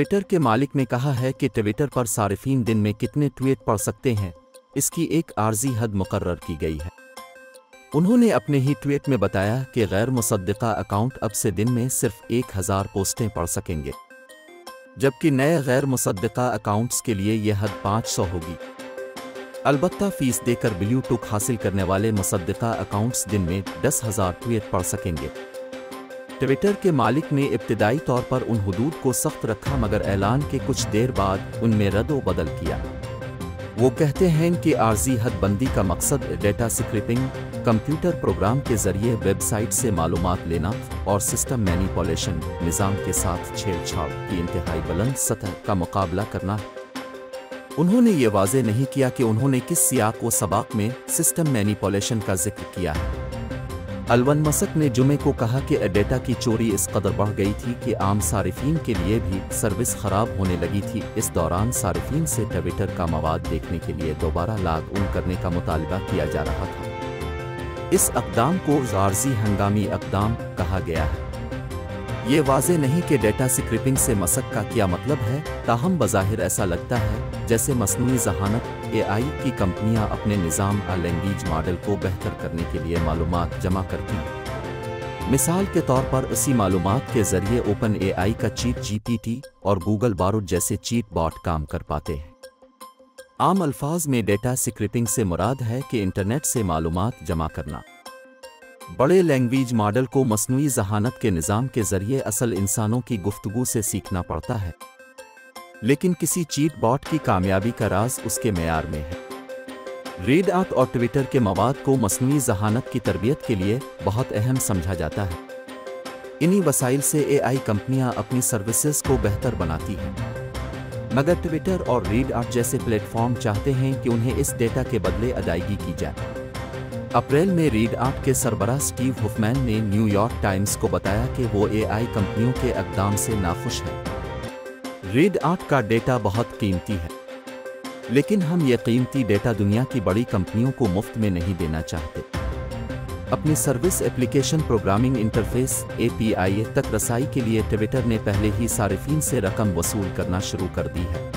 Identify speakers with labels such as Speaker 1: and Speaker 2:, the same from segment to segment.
Speaker 1: Twitter के मालिक ने कहा है कि ट्विटर पर सारिफीन दिन में कितने ट्वीट पढ़ सकते हैं, इसकी एक आर्जी हद मुकर्रर की गई है। उन्होंने अपने ही ट्वीट में बताया कि गैर मुसद्दिका अकाउंट अब से दिन में सिर्फ 1000 पोस्टें पढ़ सकेंगे, जबकि नए गैर मुसद्दिका अकाउंट्स के लिए यह हद 500 होगी। अलबत्ता फीस देकर ब्लू टिक हासिल करने वाले मुसद्दिका अकाउंट्स दिन में 10,000 ट्वीट पढ़ सकेंगे। ट्विटर के मालिक ने इब्तिदाई तौर पर उन हुदूद को सख्त रखा, मगर ऐलान के कुछ देर बाद उनमें रद्द बदल किया। वो कहते हैं कि आर्जी हद बंदी का मकसद डेटा स्क्रैपिंग, कंप्यूटर प्रोग्राम के जरिए वेबसाइट से मालूमात लेना और सिस्टम मैनिपुलेशन, निज़ाम के साथ छेड़छाड़ की इंतहाई बुलंद सतह का मुकाबला करना है। उन्होंने ये वाज़ेह नहीं किया कि उन्होंने किस सियाक व सबाक में सिस्टम मैनिपुलेशन का जिक्र किया है। एलन मस्क ने जुमे को कहा कि डेटा की चोरी इस कदर बढ़ गई थी कि आम सारिफीन के लिए भी सर्विस खराब होने लगी थी। इस दौरान सारिफीन से ट्विटर का मवाद देखने के लिए दोबारा लॉग इन करने का मुतालबा किया जा रहा था। इस अक़दाम को आर्जी हंगामी अक़दाम कहा गया है। ये वाज़ेह नहीं कि डेटा स्क्रैपिंग से मस्क का क्या मतलब है, ताहम बज़ाहिर ऐसा लगता है जैसे मसनूई ज़हानत AI की कंपनियां अपने निज़ाम लैंग्वेज मॉडल को बेहतर करने के लिए मालूमात जमा करती हैं। मिसाल के तौर पर इसी मालूमात के ज़रिए ओपन AI का चीट GPT और गूगल बारूद जैसे चीट बॉट काम कर पाते हैं। आम अल्फाज में डेटा स्क्रैपिंग से मुराद है कि इंटरनेट से मालूमात जमा करना। बड़े लैंग्वेज मॉडल को मसनूई ज़हानत के निज़ाम के ज़रिए असल इंसानों की गुफ्तगू से सीखना पड़ता है, लेकिन किसी चीट बॉट की कामयाबी का राज उसके मेयार में है। रीडआउट और ट्विटर के मवाद को मसनूई ज़हानत की तरबियत के लिए बहुत अहम समझा जाता है। इन्हीं वसाइल से AI कंपनियां अपनी सर्विसेज को बेहतर बनाती हैं, मगर ट्विटर और रीडआउट जैसे प्लेटफॉर्म चाहते हैं कि उन्हें इस डेटा के बदले अदायगी की जाए। अप्रैल में रीडआउट के सरबराह स्टीव हुफमैन ने न्यूयॉर्क टाइम्स को बताया कि वो AI कंपनियों के इक़दाम से नाखुश हैं। रीडआउट का डेटा बहुत कीमती है, लेकिन हम ये कीमती डेटा दुनिया की बड़ी कंपनियों को मुफ्त में नहीं देना चाहते। अपनी service application programming interface API तक रसाई के लिए ट्विटर ने पहले ही सारिफीन से रकम वसूल करना शुरू कर दी है।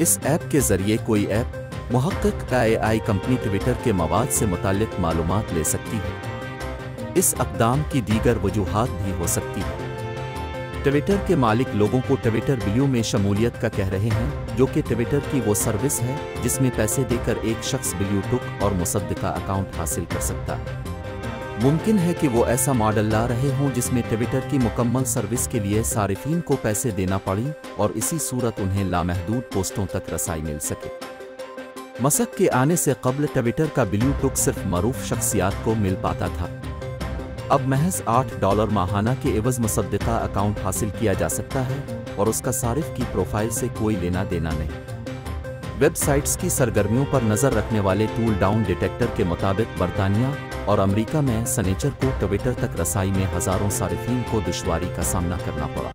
Speaker 1: इस ऐप के ज़रिए कोई ऐप मुहक्किक AI कंपनी ट्विटर के मवाद से मुताल्लिक मालूमात ले सकती है। इस अक़दाम की दीगर वजूहात भी हो सकती है। ट्विटर के मालिक लोगों को ट्विटर ब्लू में शमूलियत का कह रहे हैं, जो कि ट्विटर की वो सर्विस है जिसमें पैसे देकर एक शख्स ब्लू टिक और मुसद्दिका अकाउंट हासिल कर सकता है। मुमकिन है कि वो ऐसा मॉडल ला रहे हों जिसमें ट्विटर की मुकम्मल सर्विस के लिए सारिफीन को पैसे देना पड़ी और इसी सूरत उन्हें लामहदूद पोस्टों तक रसाई मिल सके। मस्क के आने से कबल ट्विटर का ब्लू टिक सिर्फ मरूफ शख्सियात को मिल पाता था। अब महज $8 माहाना के एवज मुसद्दिका अकाउंट हासिल किया जा सकता है और उसका सारिफ की प्रोफाइल से कोई लेना देना नहीं। वेबसाइट्स की सरगर्मियों पर नज़र रखने वाले टूल डाउन डिटेक्टर के मुताबिक बरतानिया और अमेरिका में सनीचर को ट्विटर तक रसाई में हज़ारों सारिफीन को दुश्वारी का सामना करना पड़ा।